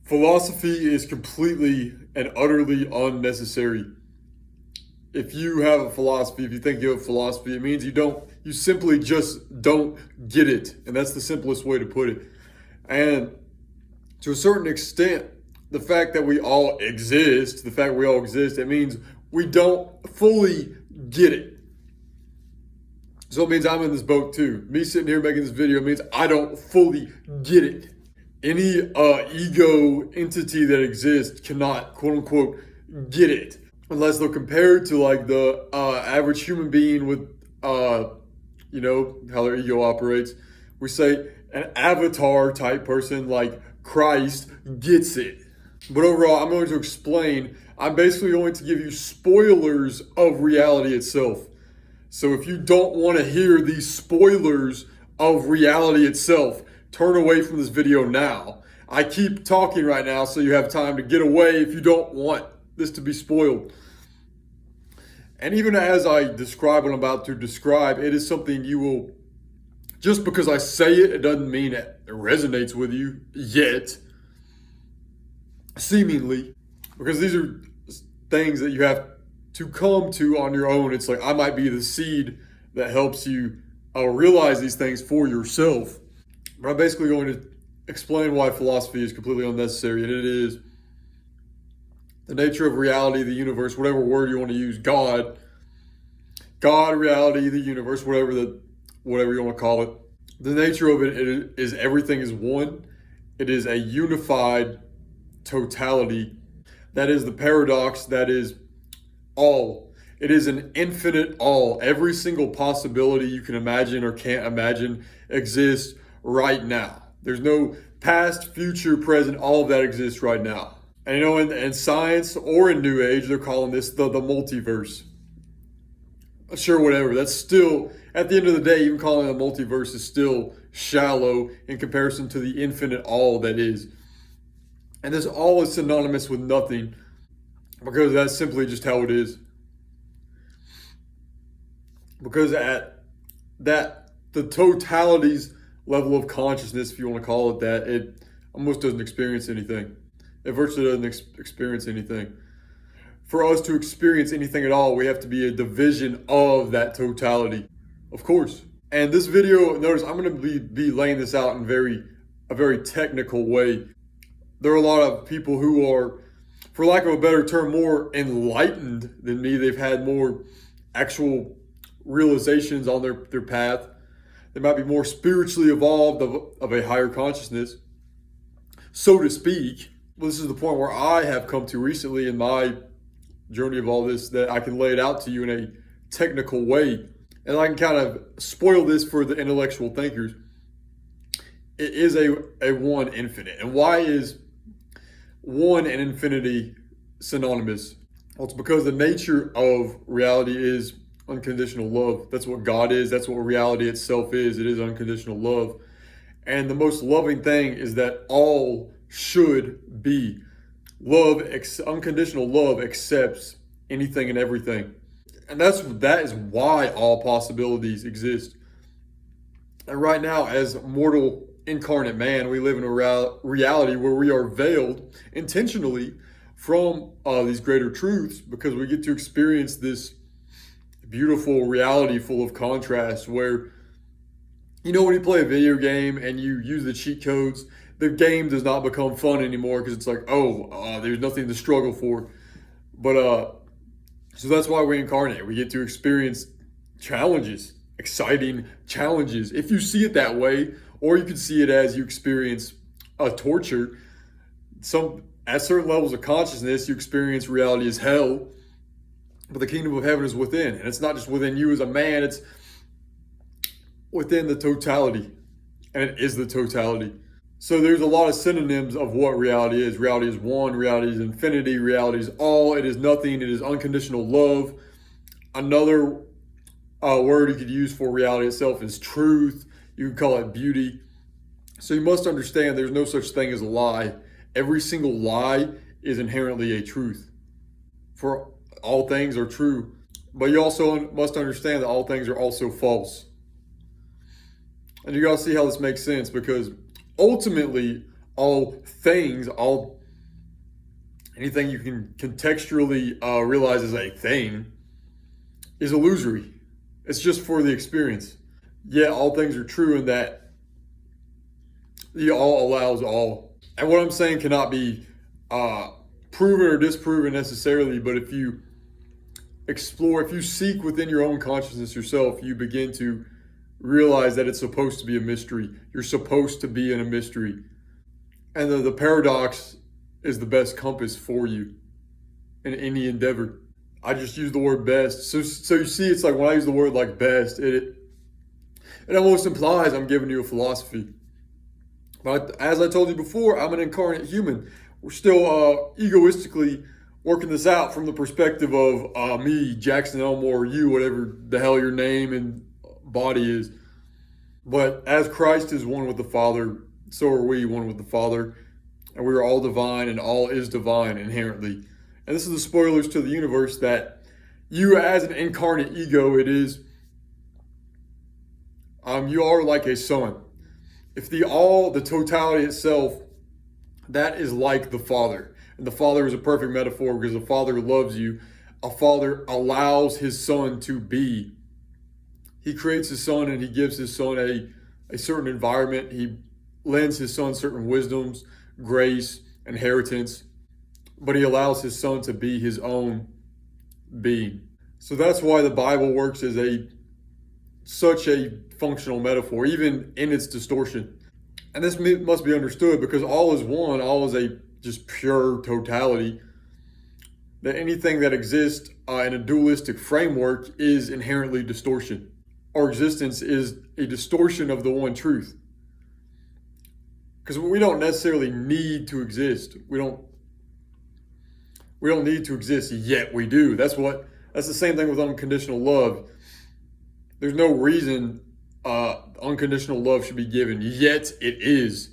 Philosophy is completely and utterly unnecessary. If you have a philosophy, if you think you have philosophy, it means you simply just don't get it. And that's the simplest way to put it. And to a certain extent, the fact that we all exist, it means we don't fully get it. So it means I'm in this boat too. Me sitting here making this video means I don't fully get it. Any ego entity that exists cannot, quote unquote, get it. Unless they're compared to like the average human being with, how their ego operates. We say an avatar type person like Christ gets it. But overall, I'm going to explain. I'm basically going to give you spoilers of reality itself. So if you don't want to hear these spoilers of reality itself, turn away from this video now. I keep talking right now so you have time to get away if you don't want this to be spoiled. And even as I describe what I'm about to describe, it is something you will, just because I say it, it doesn't mean it resonates with you yet, seemingly, because these are things that you have to come to on your own. It's like I might be the seed that helps you realize these things for yourself. But I'm basically going to explain why philosophy is completely unnecessary, and it is the nature of reality, the universe, whatever word you want to use, God, reality, the universe, whatever you want to call it. The nature of it is everything is one. It is a unified totality. That is the paradox. That is all. It is an infinite all. Every single possibility you can imagine or can't imagine exists right now. There's no past, future, present. All of that exists right now. And in science or in New Age, they're calling this the multiverse. Sure, whatever. That's still, at the end of the day, even calling it a multiverse is still shallow in comparison to the infinite all that is. And this all is synonymous with nothing because that's simply just how it is. Because at that, the totality's level of consciousness, if you want to call it that, it almost doesn't experience anything. It virtually doesn't experience anything. For us to experience anything at all, we have to be a division of that totality, of course. And this video, notice I'm going to be laying this out in a very technical way. There are a lot of people who are, for lack of a better term, more enlightened than me. They've had more actual realizations on their path. They might be more spiritually evolved of a higher consciousness, so to speak. Well, this is the point where I have come to recently in my journey of all this, that I can lay it out to you in a technical way. And I can kind of spoil this for the intellectual thinkers. It is a one infinite. And why is one and infinity synonymous? Well, it's because the nature of reality is unconditional love. That's what God is. That's what reality itself is. It is unconditional love. And the most loving thing is that all should be. Unconditional love accepts anything and everything. And that is why all possibilities exist. And right now, as mortal incarnate man, we live in a reality where we are veiled intentionally from these greater truths, because we get to experience this beautiful reality full of contrast where, when you play a video game and you use the cheat codes, the game does not become fun anymore because it's like, there's nothing to struggle for. But so that's why we incarnate. We get to experience challenges, exciting challenges. If you see it that way, or you can see it as you experience a torture. At certain levels of consciousness, you experience reality as hell, but the kingdom of heaven is within. And it's not just within you as a man, it's within the totality. And it is the totality. So there's a lot of synonyms of what reality is. Reality is one, reality is infinity, reality is all, it is nothing, it is unconditional love. Another word you could use for reality itself is truth. You could call it beauty. So you must understand there's no such thing as a lie. Every single lie is inherently a truth. For all things are true. But you also must understand that all things are also false. And you gotta see how this makes sense, because ultimately, all things, all anything you can contextually realize as a thing is illusory. It's just for the experience. Yet all things are true in that the all allows all. And what I'm saying cannot be proven or disproven necessarily, but if you explore, if you seek within your own consciousness yourself, you begin to realize that it's supposed to be a mystery. You're supposed to be in a mystery. And the paradox is the best compass for you in any endeavor. I just use the word best. So you see, it's like when I use the word like best, it almost implies I'm giving you a philosophy. But as I told you before, I'm an incarnate human. We're still egoistically working this out from the perspective of me, Jackson Elmore, you, whatever the hell your name and body is. But as Christ is one with the Father, so are we one with the Father. And we are all divine, and all is divine inherently. And this is the spoilers to the universe, that you as an incarnate ego, it is, you are like a son. If the all, the totality itself, that is like the Father. And the Father is a perfect metaphor because the Father loves you. A father allows his son to be. He creates his son and he gives his son a certain environment. He lends his son certain wisdoms, grace, inheritance, but he allows his son to be his own being. So that's why the Bible works as such a functional metaphor, even in its distortion. And this must be understood because all is one, all is a just pure totality. That anything that exists in a dualistic framework is inherently distortion. Our existence is a distortion of the one truth. Because we don't necessarily need to exist. We don't need to exist, yet we do. That's the same thing with unconditional love. There's no reason unconditional love should be given, yet it is.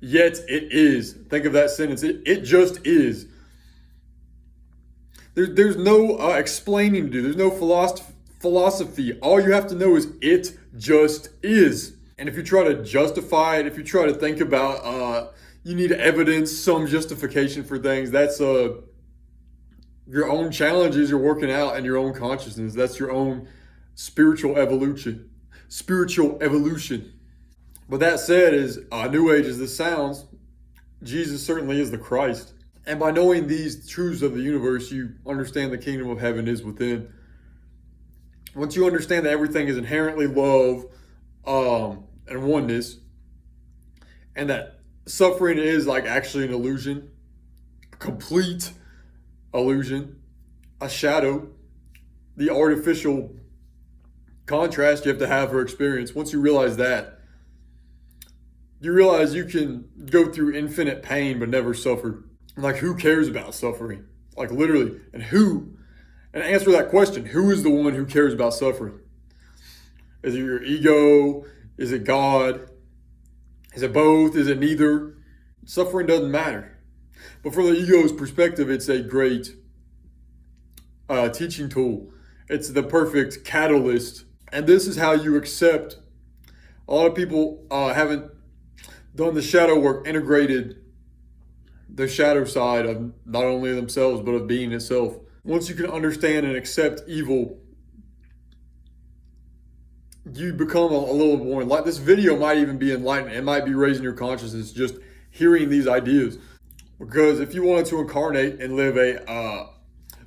Yet it is. Think of that sentence. It just is. There's no explaining to do. There's no philosophy. All you have to know is it just is. And if you try to justify it, if you try to think about you need evidence, some justification for things, that's your own challenges you're working out in your own consciousness. That's your own spiritual evolution. But that said, as new age as this sounds, Jesus certainly is the Christ. And by knowing these truths of the universe, you understand the kingdom of heaven is within. Once you understand that everything is inherently love and oneness, and that suffering is like actually an illusion, a complete illusion, a shadow, the artificial contrast you have to have for experience. Once you realize that, you realize you can go through infinite pain but never suffer. Like, who cares about suffering? Like, literally. And answer that question, who is the one who cares about suffering? Is it your ego? Is it God? Is it both? Is it neither? Suffering doesn't matter. But from the ego's perspective, it's a great teaching tool. It's the perfect catalyst. And this is how you accept. A lot of people haven't done the shadow work, integrated the shadow side of not only themselves, but of being itself. Once you can understand and accept evil, you become a little more enlightened. This video might even be enlightening. It might be raising your consciousness just hearing these ideas. Because if you wanted to incarnate and live a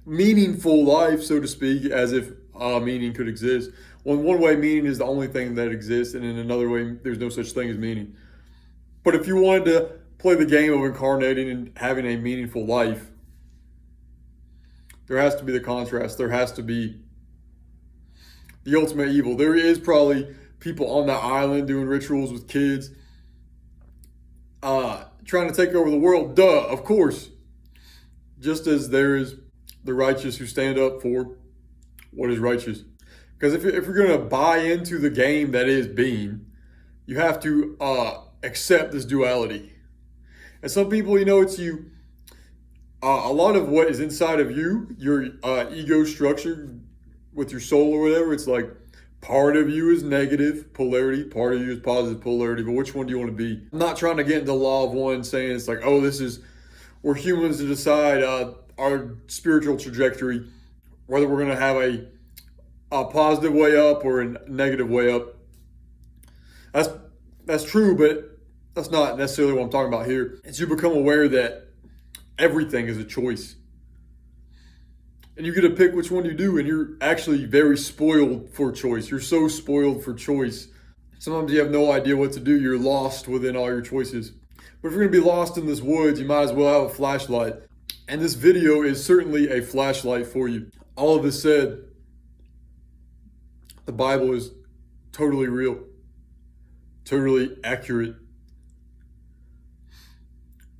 meaningful life, so to speak, as if meaning could exist. Well, in one way, meaning is the only thing that exists, and in another way, there's no such thing as meaning. But if you wanted to play the game of incarnating and having a meaningful life, there has to be the contrast. There has to be the ultimate evil. There is probably people on that island doing rituals with kids, trying to take over the world. Duh, of course. Just as there is the righteous who stand up for what is righteous. Because if you're going to buy into the game that is being, you have to accept this duality. And some people, it's you. A lot of what is inside of you, your ego structure with your soul or whatever, it's like Part of you is negative polarity, part of you is positive polarity, but which one do you want to be? I'm not trying to get into the law of one saying it's like, oh, we're humans to decide our spiritual trajectory, whether we're going to have a positive way up or a negative way up. That's true, but that's not necessarily what I'm talking about here. It's you become aware that everything is a choice. And you get to pick which one you do, and you're actually very spoiled for choice. You're so spoiled for choice. Sometimes you have no idea what to do. You're lost within all your choices. But if you're going to be lost in this woods, you might as well have a flashlight. And this video is certainly a flashlight for you. All of this said, the Bible is totally real, totally accurate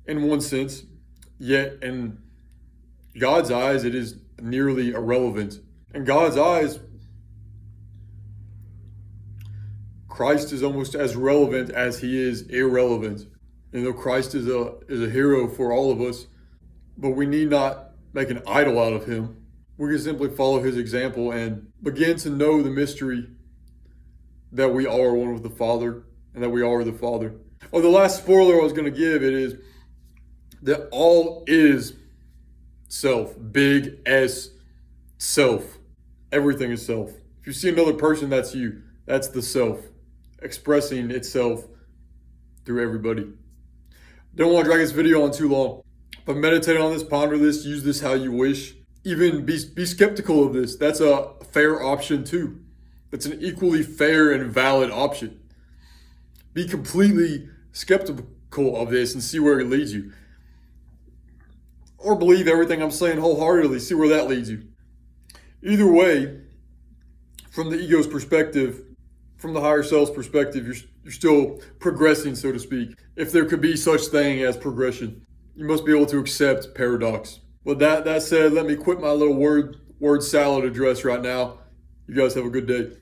in one sense, yet in God's eyes, it is nearly irrelevant. In God's eyes, Christ is almost as relevant as he is irrelevant. And though Christ is a hero for all of us, but we need not make an idol out of him. We can simply follow his example and begin to know the mystery that we are one with the Father and that we are the Father. Oh, the last spoiler I was going to give, it is that all is self. Big S, self. Everything is self. If you see another person, that's you. That's the self expressing itself through everybody. Don't want to drag this video on too long, but meditate on this, ponder this, use this how you wish. Even be skeptical of this. That's a fair option too. That's an equally fair and valid option. Be completely skeptical of this and see where it leads you. Or believe everything I'm saying wholeheartedly, see where that leads you. Either way, from the ego's perspective, from the higher self's perspective, you're still progressing, so to speak. If there could be such thing as progression, you must be able to accept paradox. With that said, let me quit my little word salad address right now. You guys have a good day.